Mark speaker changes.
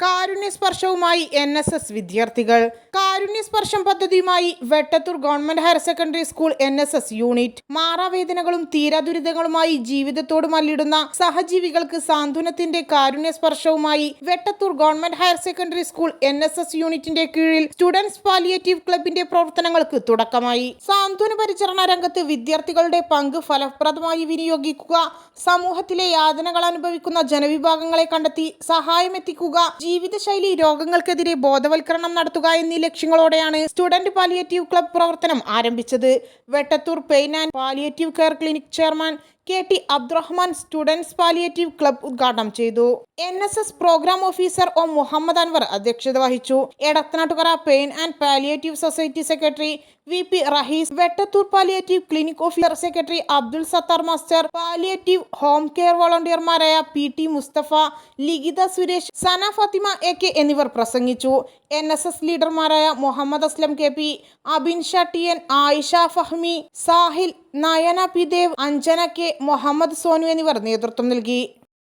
Speaker 1: കാരുണ്യസ്പർശവുമായി NSS വിദ്യാർത്ഥികൾ. കാരുണ്യസ്പർശം പദ്ധതിയുമായി Vettathur government higher secondary school NSS unit. മാറാവേദനകളും തീരാദുരിതങ്ങളുമായി ജീവിതത്തോട് മല്ലിടുന്ന സഹജീവികൾക്ക് സാന്ത്വനത്തിന്റെ കാരുണ്യസ്പർശവുമായി Vettathur government higher secondary school NSS യൂണിറ്റിന്റെ കീഴിൽ സ്റ്റുഡൻസ് പാലിയേറ്റീവ് ക്ലബിന്റെ പ്രവർത്തനങ്ങൾക്ക് തുടക്കമായി. സാന്ത്വന പരിചരണ രംഗത്ത് വിദ്യാർത്ഥികളുടെ പങ്ക് ഫലപ്രദമായി വിനിയോഗിക്കുക, സമൂഹത്തിലെ യാതനകൾ അനുഭവിക്കുന്ന ജനവിഭാഗങ്ങളെ കണ്ടെത്തി സഹായമെത്തിക്കുക, ജീവിതശൈലി രോഗങ്ങൾക്കെതിരെ ബോധവൽക്കരണം നടത്തുക എന്നീ ലക്ഷ്യങ്ങളോടെയാണ് സ്റ്റുഡന്റ് പാലിയേറ്റീവ് ക്ലബ് പ്രവർത്തനം ആരംഭിച്ചത്. Vettathur pain and palliative care clinic chairman KT Abdurahman students palliative club ഉദ്ഘാടനം ചെയ്തു. NSS programme officer O Muhammad Anwar അധ്യക്ഷത വഹിച്ചു. Edathanattukara pain and palliative society secretary VP Rahees, Vettathur palliative clinic officer secretary Abdul Sathar master, palliative home care വോളണ്ടിയർമാരായ PT Musthafa, Likhitha Suresh, Sana Fathima AK എന്നിവർ പ്രസംഗിച്ചു. NSS ലീഡർമാരായ Muhammad Aslam KP, Abin Shah TN, Ayisha ഫഹ്മി, Sahil, Nayana P Dev, Anjana K, Muhammad Sonu എന്നിവർ നേതൃത്വം നൽകി.